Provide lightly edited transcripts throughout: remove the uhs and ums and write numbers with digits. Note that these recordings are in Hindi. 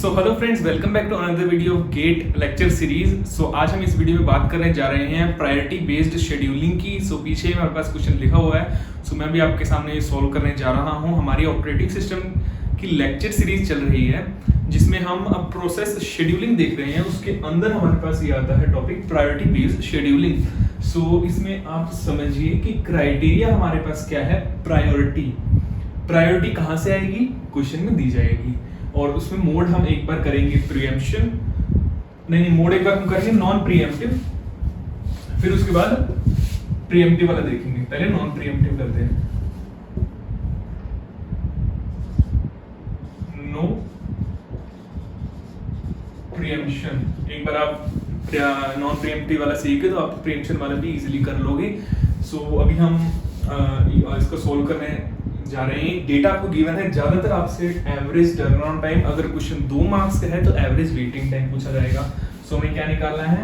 So hello friends, welcome back to another video of GATE lecture series. So आज हम इस वीडियो में बात करने जा रहे हैं प्रायोरिटी बेस्ड शेड्यूलिंग की। सो पीछे मेरे पास क्वेश्चन लिखा हुआ है, सो मैं भी आपके सामने ये सॉल्व करने जा रहा हूँ। हमारी ऑपरेटिंग सिस्टम की लेक्चर सीरीज चल रही है जिसमें हम अब प्रोसेस शेड्यूलिंग देख रहे हैं। उसके अंदर हमारे पास ये आता है टॉपिक प्रायोरिटी बेस्ड शेड्यूलिंग। सो इसमें आप समझिए कि क्राइटेरिया हमारे पास क्या है, प्रायोरिटी कहाँ से आएगी, क्वेश्चन में दी जाएगी। और उसमें मोड हम एक बार करेंगे प्रीएम्पशन, नहीं मोड एक बार हम करेंगे नॉन प्रीएम्प्टिव, फिर उसके बाद प्रीएम्प्टिव वाला देखेंगे। पहले नॉन प्रीएम्प्टिव करते हैं। नो प्रीएम्पशन, एक बार आप नॉन प्रीएम्प्टिव वाला सीखे तो आप प्रीएम्पशन वाला भी इजीली कर लोगे। सो अभी हम इसको सोल्व करने जा रहे हैं। डेटा आपको गिवन है, ज्यादातर आपसे एवरेज टर्नअराउंड टाइम, अगर क्वेश्चन 2 मार्क्स का है तो एवरेज वेटिंग टाइम पूछा जाएगा। सो हमें क्या निकालना है,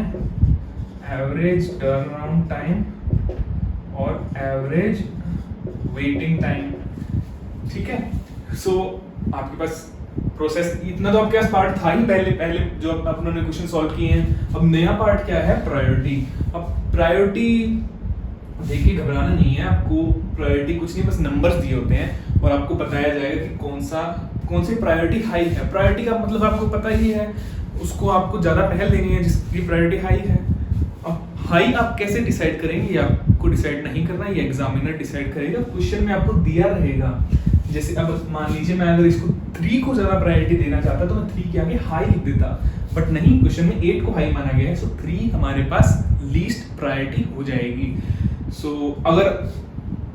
एवरेज टर्नअराउंड टाइम और एवरेज वेटिंग टाइम। ठीक है। सो आपके पास प्रोसेस इतना तो आपके पास पार्ट था ही पहले जो अपने क्वेश्चन सॉल्व किए हैं। अब नया पार्ट क्या है, प्रायोरिटी। अब प्रायोरिटी देखिए, घबराना नहीं है आपको। प्रायोरिटी कुछ नहीं, बस नंबर्स दिए होते हैं और आपको बताया जाएगा कि कौन सी प्रायोरिटी हाई है। प्रायोरिटी का मतलब आपको पता ही है, उसको आपको ज्यादा पहल देनी है जिसकी प्रायोरिटी हाई है। अब हाई आप कैसे डिसाइड करेंगे, ये आपको डिसाइड नहीं करना, ये एग्जामिनर डिसाइड करेगा। क्वेश्चन में आपको दिया रहेगा, जैसे अब मान लीजिए मैं अगर इसको 3 को ज्यादा प्रायोरिटी देना चाहता तो मैं 3 के आगे हाई लिख देता, बट नहीं, क्वेश्चन में 8 को हाई माना गया है। सो 3 हमारे पास लीस्ट प्रायोरिटी हो जाएगी। सो अगर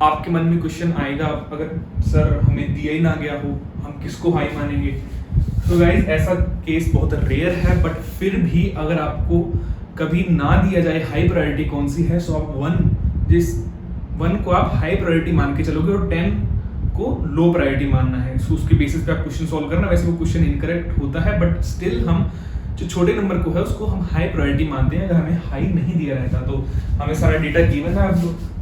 आपके मन में क्वेश्चन आएगा, अगर सर हमें दिया ही ना गया हो, हम किसको हाई मानेंगे? तो गाइस ऐसा केस बहुत रेयर है, बट फिर भी अगर आपको कभी ना दिया जाए हाई प्रायोरिटी कौन सी है, सो आप 1 को आप हाई प्रायोरिटी मान के चलोगे और 10 को लो प्रायोरिटी मानना है। सो उसके बेसिस पे आप क्वेश्चन सॉल्व करना। वैसे वो क्वेश्चन इनकरेक्ट होता है, बट स्टिल हम जो छोटे नंबर को है उसको हम हाई प्रायोरिटी मानते हैं। अगर हमें हाई नहीं दिया रहता तो हमें सारा डेटा गिवन है,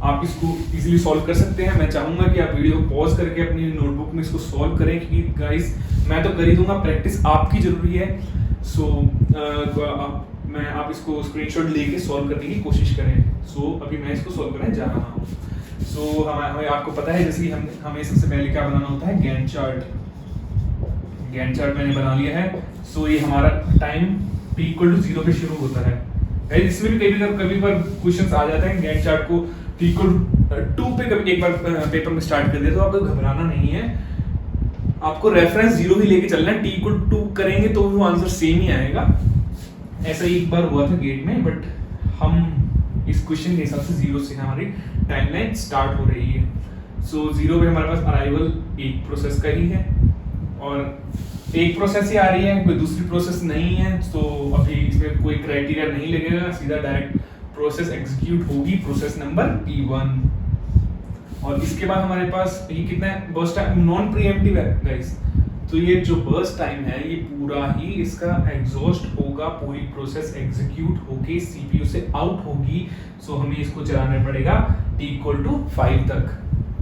आप इसको इजीली सॉल्व कर सकते हैं। मैं चाहूंगा कि आप वीडियो पॉज करके अपनी नोटबुक में इसको सॉल्व करें, क्योंकि गाइस मैं तो कर ही दूंगा, प्रैक्टिस आपकी जरूरी है। सो आप इसको स्क्रीनशॉट लेके सॉल्व करने की कोशिश करें। सो अभी मैं इसको सॉल्व करने जा रहा हूँ। सो हमें आपको पता है, जैसे हमें सबसे पहले क्या बनाना होता है, गैंट चार्ट मैंने बना लिया है। सो ये हमारा टाइम t = 0 पे शुरू होता है। इसमें भी कभी बार क्वेश्चंस आ जाते हैं गैंट चार्ट को t = 2 पे कभी एक बार पेपर में स्टार्ट कर दिया, तो आपको घबराना नहीं है। आपको रेफरेंस 0 ही लेके चलना है। t = 2 करेंगे तो वो आंसर सेम ही आएगा। ऐसा ही एक बार हुआ था गेट में, बट हम इस क्वेश्चन के हिसाब से 0 से हमारी टाइमलाइन स्टार्ट हो रही है। सो 0 पे हमारे पास अराइवल एक प्रोसेस का ही है और एक प्रोसेस ही आ रही है, कोई दूसरी प्रोसेस नहीं है। तो अभी इसमें कोई क्राइटेरिया नहीं लगेगा, सीधा डायरेक्ट प्रोसेस एग्जीक्यूट होगी, प्रोसेस नंबर P1। और इसके बाद हमारे पास ये कितना है, बर्स्ट टाइम नॉन प्रीएम्प्टिव है गाइस। तो ये जो बर्स्ट टाइम है ये पूरा ही इसका एग्जॉस्ट होगा, पूरी प्रोसेस एग्जीक्यूट होके सीपीयू से आउट होगी। सो हमें इसको चलाना पड़ेगा t = 5 तक।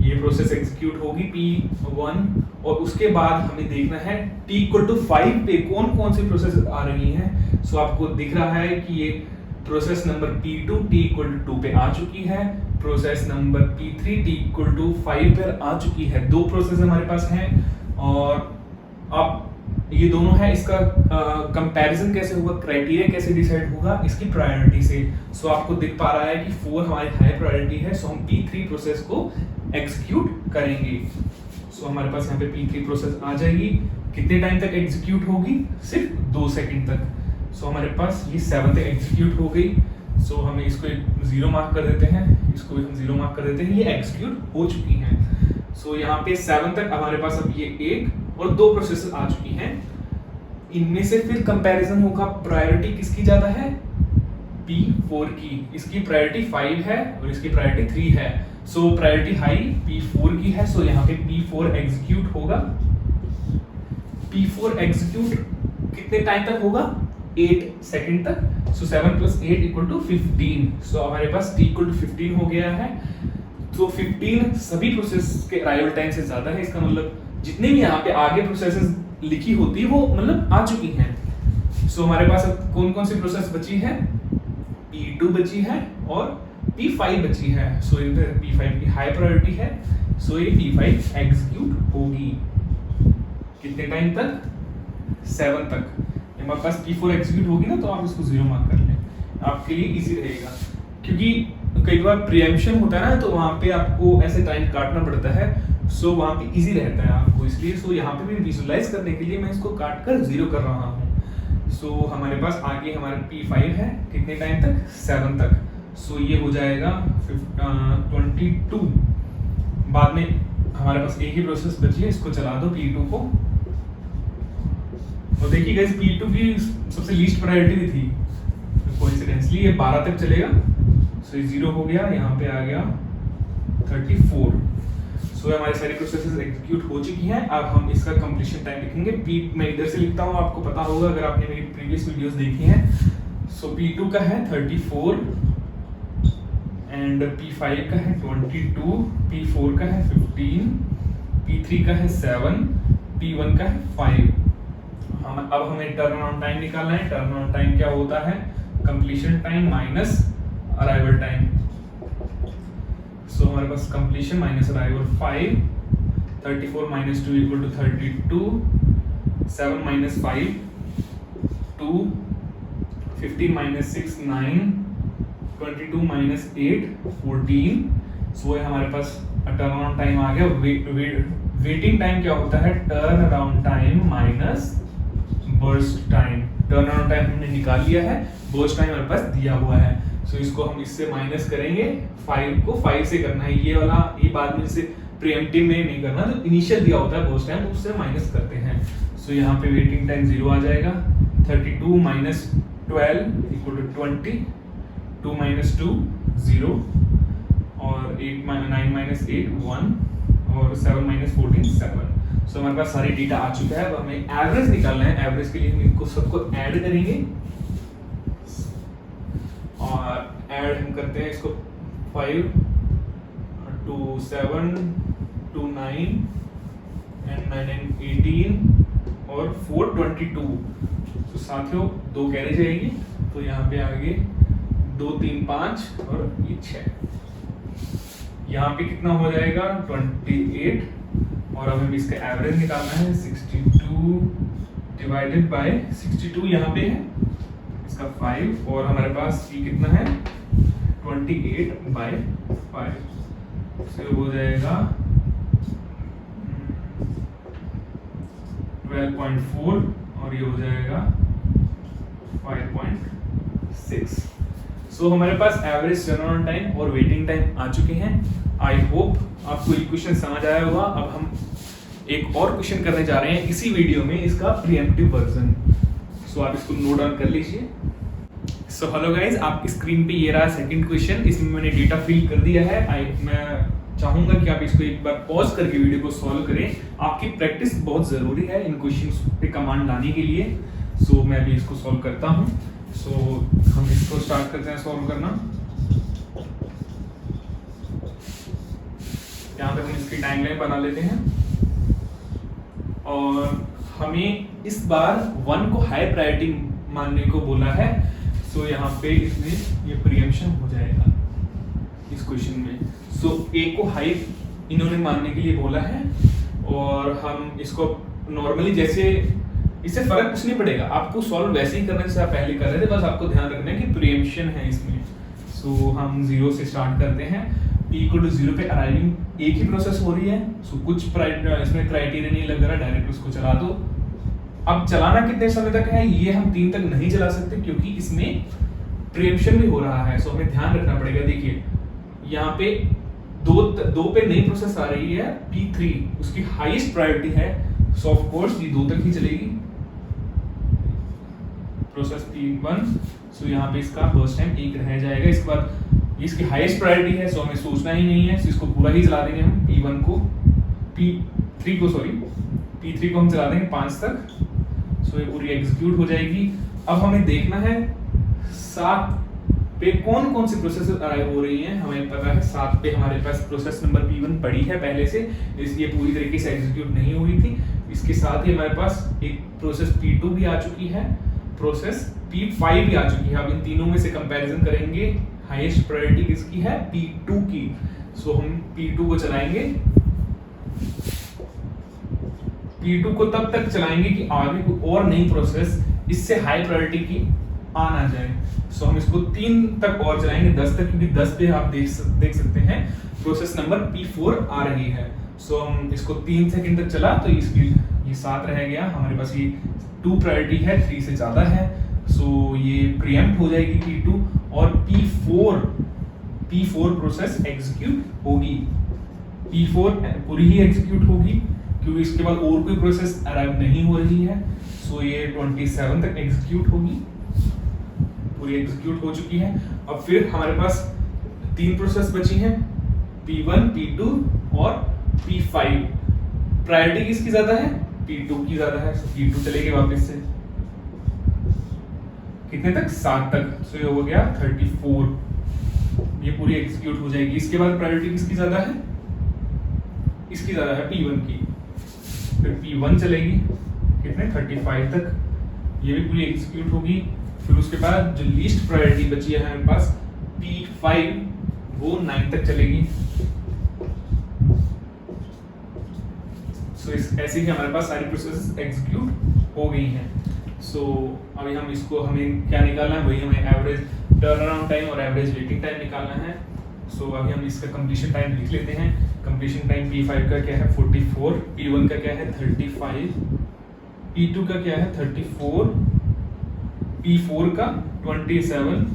ये प्रोसेस एग्जीक्यूट होगी P1 और उसके बाद हमें देखना है t = 5 पे कौन सी प्रोसेस आ रही है। सो आपको दिख रहा है कि ये प्रोसेस नंबर P2 t = 2 पे आ चुकी है, प्रोसेस नंबर P3 t = 5 पे आ चुकी है। 2 प्रोसेस हमारे पास हैं और अब ये दोनों है, इसका कंपैरिजन कैसे होगा, क्राइटेरिया कैसे डिसाइड होगा, इसकी प्रायोरिटी से। सो आपको दिख पा रहा है कि 4 हमारी हाई प्रायोरिटी है। सो हम P3 प्रोसेस को एग्जीक्यूट करेंगे। सो हमारे पास यहाँ पे P3 प्रोसेस आ जाएगी। कितने टाइम तक एग्जीक्यूट होगी, सिर्फ 2 सेकंड तक। सो हमारे पास ये 7 तक एग्जीक्यूट हो गई। सो हमें इसको 0 मार्क कर देते हैं, इसको भी हम 0 मार्क कर देते हैं, ये एग्जीक्यूट हो चुकी हैं। सो यहाँ पे 7 तक हमारे पास अब ये 1 और 2 प्रोसेस आ चुकी हैं। इनमें से फिर कंपैरिजन होगा, प्रायोरिटी किसकी ज्यादा है, P4 की। इसकी प्रायोरिटी 5 है और इसकी प्रायोरिटी 3 है। सो प्रायोरिटी हाई P4 की है। सो यहाँ पे P4 एग्जीक्यूट होगा। P4 एग्जीक्यूट कितने टाइम तक होगा, 8 सेकंड तक। सो 7 + 8 = 15। सो हमारे पास t = 15 हो गया है। तो 15 सभी प्रोसेस के अराइवल टाइम से ज्यादा है। इसका मतलब जितने भी यहाँ पे आगे प्रोसेसेस लिखी होती वो मतलब आ चुकी हैं। सो हमारे पास अब कौन कौन सी प्रोसेस बची है, P2 बची है और P5 बची है। सो इधर P5 की हाई प्रायोरिटी है, सो ये P5 एग्जीक्यूट होगी कितने टाइम तक, 7 तक। हमारे पास P4 एग्जीक्यूट होगी ना, तो आप इसको 0 मार्क कर लें, आपके लिए इजी रहेगा। क्योंकि कई बार प्रीएम्पशन होता है ना, तो वहाँ पे आपको ऐसे टाइम काटना पड़ता है, सो वहाँ पे इजी रहता है आपको, इसलिए सो यहाँ पे भी विजुलाइज करने के लिए मैं इसको काट कर 0 कर रहा हूँ। सो हमारे पास आगे हमारा P5 है कितने टाइम तक, 7 तक। सो ये हो जाएगा 22। बाद में हमारे पास एक ही प्रोसेस बची है, इसको चला दो P2 को। और देखिए गाइस, P2 की सबसे लीस्ट प्रायोरिटी भी थी, कोइंसिडेंटली ये 12 तक चलेगा। सो ये 0 हो गया, यहाँ पे आ गया 34। सो हमारी सारी प्रोसेसेस एग्जीक्यूट हो चुकी हैं। अब हम इसका कंप्लीशन टाइम लिखेंगे। मैं इधर से लिखता हूँ, आपको पता होगा अगर आपने मेरी प्रीवियस वीडियोस देखी हैं। सो P2 का है 34 एंड P5 का है 22, P4 का है 15, P3 का है 7, P1 का है 5। अब हमें टर्न अराउंड टाइम निकालना है। टर्न अराउंड टाइम क्या होता है, completion time minus arrival time. So हमारे पास completion minus arrival 5, 34 minus 2 equal to 32, 7 minus 5 2, 15 minus 6 9, 22 minus 8 14। So ये हमारे पास टर्न अराउंड टाइम आ गया। वेटिंग टाइम क्या होता है, turn around time minus burst time. Turn around time हमने निकाल लिया है, बर्स्ट टाइम हमारे पास दिया हुआ है। सो इसको हम इससे माइनस करेंगे, 5 को 5 से करना है। ये वाला ये बाद में से प्रीएम्प्टिव में नहीं करना, जो इनिशियल दिया होता है बर्स्ट टाइम उससे माइनस करते हैं। सो यहाँ पे वेटिंग टाइम 0 आ जाएगा। 32 माइनस 12 इक्वल टू 20, 2 माइनस 2 0 और 9 माइनस 8 1 और 7 माइनस 14 7। सो हमारे पास सारी डेटा आ चुका है। अब हमें एवरेज निकालना है। एवरेज के लिए हम इनको सबको ऐड करेंगे और ऐड हम करते हैं इसको 5 2 7 2 9 एंड 9 and 18 और 4 22। तो साथियों 2 कैरी जाएगी, तो यहाँ पे आगे 2 3 5 और ये 6। यहाँ पे कितना हो जाएगा 28। और अब हमें इसका एवरेज निकालना है। 62 डिवाइडेड बाय 62 यहाँ पे है इसका 5 और हमारे पास ये कितना है 28 बाय 5। तो हो जाएगा 12.4 और ये हो जाएगा 5.6। सो हमारे पास एवरेज टर्नअराउंड टाइम और वेटिंग टाइम आ चुके हैं। आई होप आपको ये क्वेश्चन समझ आया होगा। अब हम एक और क्वेश्चन करने जा रहे हैं इसी वीडियो में, इसका प्रीएम्प्टिव वर्जन। सो आप इसको नोट डाउन कर लीजिए। सो हेलो गाइज, आपकी स्क्रीन पे ये रहा सेकंड क्वेश्चन। इसमें मैंने डेटा फिल कर दिया है। मैं चाहूंगा कि आप इसको एक बार पॉज करके वीडियो को सॉल्व करें। आपकी प्रैक्टिस बहुत ज़रूरी है इन क्वेश्चंस पे कमांड लाने के लिए। सो मैं अभी इसको सॉल्व करता हूँ। सो हम इसको स्टार्ट करते हैं सॉल्व करना। यहाँ पे हम इसकी टाइमलाइन बना लेते हैं और हमें इस बार 1 को हाई प्रायोरिटी मानने को बोला है। सो यहाँ पे इसमें ये प्रीएम्पशन हो जाएगा इस क्वेश्चन में। सो ए को हाई इन्होंने मानने के लिए बोला है और हम इसको नॉर्मली जैसे इससे फर्क कुछ नहीं पड़ेगा, आपको सॉल्व वैसे ही करने से आप पहले कर रहे थे, बस आपको ध्यान रखना है कि प्रीएम्पशन है इसमें। सो हम 0 से स्टार्ट करते हैं। P को 0 पे अराइविंग एक ही प्रोसेस हो रही है। सो कुछ इसमें क्राइटेरिया नहीं लग रहा, डायरेक्ट उसको चला दो। अब चलाना कितने समय तक है ये हम 3 तक नहीं चला सकते क्योंकि इसमें प्रीएम्पशन भी हो रहा है। सो हमें ध्यान रखना पड़ेगा। देखिए यहाँ पे दो पे नई प्रोसेस आ रही है P3, उसकी हाईएस्ट प्रायोरिटी है। सो ऑफ कोर्स ये 2 तक ही चलेगी प्रोसेस P1। सो यहाँ पे इसका बर्स्ट टाइम 1 रह जाएगा। इसके बाद इसकी हाईएस्ट प्रायोरिटी है, सो हमें सोचना ही नहीं है। सो इसको पूरा ही चला देंगे हम। P3 को हम चला देंगे 5 तक। सो ये पूरी एग्जीक्यूट हो जाएगी। अब हमें देखना है 7 पे कौन कौन सी प्रोसेस अराइव हो रही हैं। हमें पता है 7 पे हमारे पास प्रोसेस नंबर P1 पड़ी है पहले से, इसलिए पूरी तरीके से एग्जीक्यूट नहीं हुई थी। इसके साथ ही हमारे पास एक प्रोसेस P2 भी आ चुकी है, प्रोसेस P5 भी आ चुकी है। अब इन तीनों में से कंपैरिजन करेंगे, हाईएस्ट प्रायोरिटी किसकी है? P2 की। सो हम P2 को चलाएंगे, P2 को तब तक चलाएंगे कि आगे कोई और नई प्रोसेस इससे हाई प्रायोरिटी की आ ना जाए। सो हम इसको 3 तक और चलाएंगे, 10 तक, क्योंकि 10 पे आप देख सकते हैं प्रोसेस नंबर P4 आ रही है। सो हम इसको 3 सेकंड तक चला तो इसकी ये 7 रह गया, हमारे पास ये 2 प्रायोरिटी है, 3 से ज्यादा है। सो ये प्रीएम्प्ट हो जाएगी P2 और P4 प्रोसेस एग्जीक्यूट होगी। P4 पूरी ही एग्जीक्यूट होगी क्योंकि इसके बाद और कोई प्रोसेस अराइव नहीं हो रही है। सो ये 27 तक एग्जीक्यूट होगी, पूरी एग्जीक्यूट हो चुकी है। अब फिर हमारे पास 3 प्रोसेस बची हैं, P1, P2 और P5। प्रायोरिटी किसकी ज्यादा है? P2 की ज्यादा है। P2 चलेगी वापस से कितने तक? 7 तक। सो ये हो गया 34, ये पूरी एग्जीक्यूट हो जाएगी। इसके बाद प्रायोरिटी किसकी ज्यादा है? इसकी ज्यादा है, P1 की। फिर P1 चलेगी कितने? 35 तक, ये भी पूरी एग्जीक्यूट होगी। फिर उसके बाद जो लीस्ट प्रायोरिटी बची है हमारे पास P5, वो 9 तक चलेगी। सो ऐसे ही हमारे पास सारी प्रोसेस एग्जीक्यूट हो गई हैं। सो अभी हम इसको, हमें क्या निकालना है? वही हमें एवरेज टर्न अराउंड टाइम और एवरेज वेटिंग टाइम निकालना है। सो अभी हम इसका कंप्लीशन टाइम लिख लेते हैं। कंप्लीशन टाइम P5 का क्या है? 44, P1 का क्या है? 35, P2 का क्या है? 34, P4 का 27,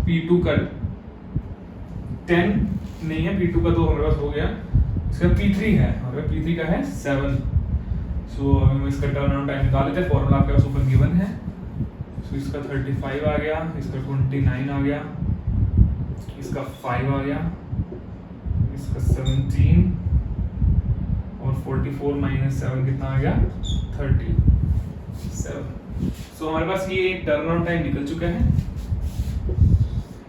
P2 का 10 नहीं है, P2 का तो हमारे पास हो गया। इसका P3 है, हमारे P3 का है 7। सो हम इसका टर्न अराउंड टाइम निकाल लेते हैं, फॉर्मूला आपके पास ऊपर गिवन है। सो इसका 35 आ गया, इसका 29 आ गया, इसका 5 आ गया, इसका 17 और 44 माइनस 7 कितना आ गया? 37। सो हमारे पास ये टर्न अराउंड टाइम निकल चुका है।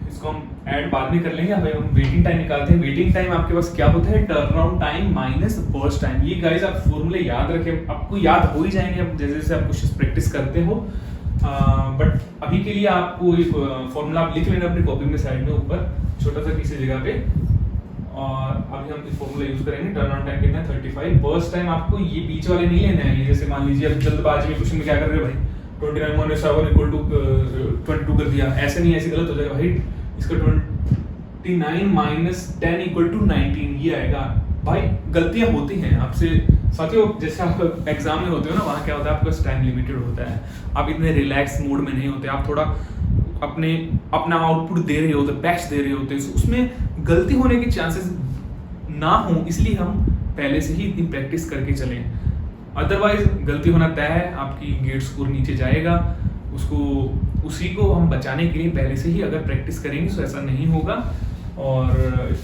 इसको हम ऐड बाद में कर लेंगे। अभी हम वेटिंग टाइम निकालते हैं। वेटिंग टाइम आपके पास क्या होता है? Turn around time minus burst time. ये गाइस आप फॉर्मूले याद रखें, आपको याद हो ही जाएंगे अब जैसे जैसे आप कुछ प्रैक्टिस करते हो। बट अभी के लिए आपको एक फॉर्मूला आप लिख लेना अपनी कॉपी में साइड में ऊपर, छोटा सा किसी जगह पे। और अभी हम इस फॉर्मूला यूज करेंगे। टर्न अराउंड टाइम कितना है? 35। बर्स्ट टाइम आपको ये बीच वाले नहीं लेने हैं। ये जैसे मान लीजिए अब जल्दबाजी में क्वेश्चन में क्या कर रहे हो भाई, 29 - 7 = 22 कर दिया, ऐसे नहीं, ऐसे गलत हो जाएगा भाई। इसका 29 - 10 = 19 ये आएगा। भाई गलतियां होती हैं आपसे साथियों, जैसे आप एग्जाम में होते हो ना, वहाँ क्या होता है, आपका टाइम लिमिटेड होता है, आप इतने रिलैक्स मूड में नहीं होते, आप थोड़ा अपना आउटपुट दे रहे होते, बेस्ट दे रहे होते, उसमें गलती होने के चांसेस ना हो, इसलिए हम पहले से ही इतनी प्रैक्टिस करके चलें। अदरवाइज गलती होना तय है, आपकी गेट स्कोर नीचे जाएगा। उसी को हम बचाने के लिए पहले से ही अगर प्रैक्टिस करेंगे तो ऐसा नहीं होगा। और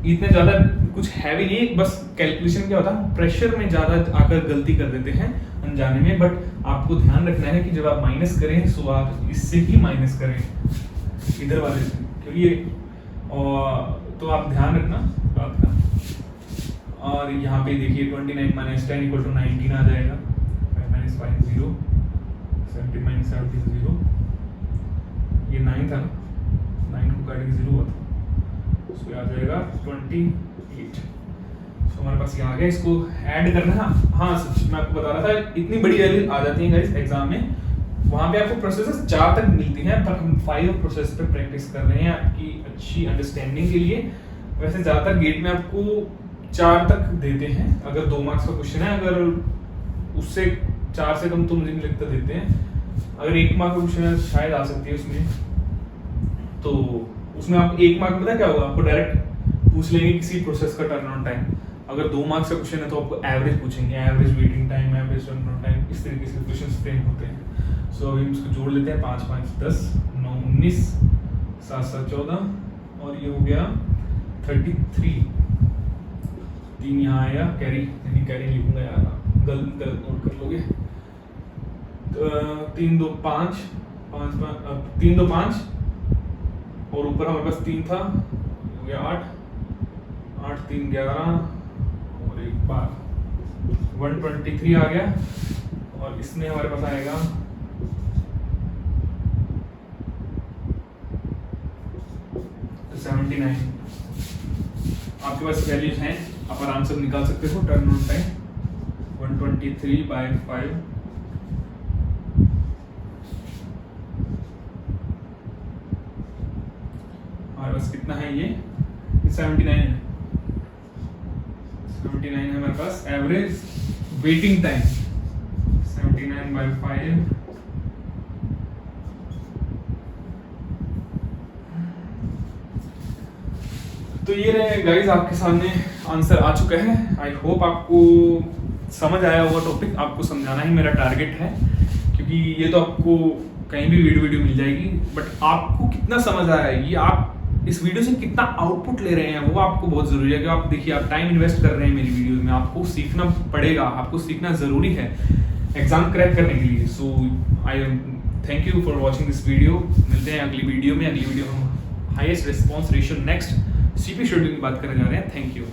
इतने ज़्यादा कुछ है भी नहीं, बस कैलकुलेशन क्या होता है, प्रेशर में ज़्यादा आकर गलती कर देते हैं अनजाने में। बट आपको ध्यान रखना है कि जब आप माइनस करें तो आप इससे ही माइनस करें, इधर वाले से, क्योंकि तो आप ध्यान रखना बात का। और यहाँ पे देखिए 29 - 10 = 19 आ जाएगा, -5 0, 70 - 70 0, ये 9 था ना, 9 को काट के 0 हुआ था, उसको आ जाएगा 28। तो हमारे पास ये आ गया, इसको ऐड करना है। हाँ सच मैं आपको बता रहा था, इतनी बड़ी वैल्यू आ जाती है गाइस एग्जाम में, वहाँ पे आपको प्रोसेसेस 4 तक मिलती हैं, पर हम 5 प्रोसेस पे प्रैक्टिस कर रहे हैं आपकी अच्छी अंडरस्टैंडिंग के लिए। वैसे ज़्यादातर गेट में आपको 4 तक देते हैं अगर 2 मार्क्स का क्वेश्चन है, अगर उससे 4 से कम तो मुझे नहीं लगता देते हैं। अगर 1 मार्क का क्वेश्चन है शायद आ सकती है उसमें, तो उसमें आप 1 मार्क पता क्या होगा, आपको डायरेक्ट पूछ लेंगे किसी प्रोसेस का टर्न अराउंड टाइम। अगर 2 मार्क्स का क्वेश्चन है तो आपको एवरेज पूछेंगे, average waiting time, average turn around time, इस तरीके से क्वेश्चन फ्रेम होते हैं। सो अभी हम इसको जोड़ लेते हैं, 5 - 5 = 10, 9 - 19, 7 - 7 = 14 और ये हो गया 33। 3 यहाँ आया, कैरी यानी कैरी लिखूंगा यार, गलत नोट कर लोगे। 3 - 2 = 5, 3 - 2 = 5 और ऊपर हमारे पास 3 था, हो गया 8, 8 - 3 = 11 और 1 12। 123 आ गया और इसमें हमारे पास आएगा 79। आपके पास वैल्यूज हैं, आप आराम से निकाल सकते हो। टर्न ऑन टाइम 123/5, हमारे पास कितना है ये 79 है। 79 है हमारे पास एवरेज वेटिंग टाइम 79/5। तो ये रहे गाइस, आपके सामने आंसर आ चुका है। आई होप आपको समझ आया होगा टॉपिक। आपको समझाना ही मेरा टारगेट है, क्योंकि ये तो आपको कहीं भी वीडियो मिल जाएगी, बट आपको कितना समझ आया है, ये आप इस वीडियो से कितना आउटपुट ले रहे हैं, वो आपको बहुत ज़रूरी है। कि आप देखिए, आप टाइम इन्वेस्ट कर रहे हैं मेरी वीडियो में, आपको सीखना पड़ेगा, आपको सीखना ज़रूरी है एग्जाम क्रैक करने के लिए। So I thank you for watching this video. मिलते हैं अगली वीडियो में। अगली वीडियो में highest response ratio next CP scheduling की बात करने जा रहे हैं। Thank you.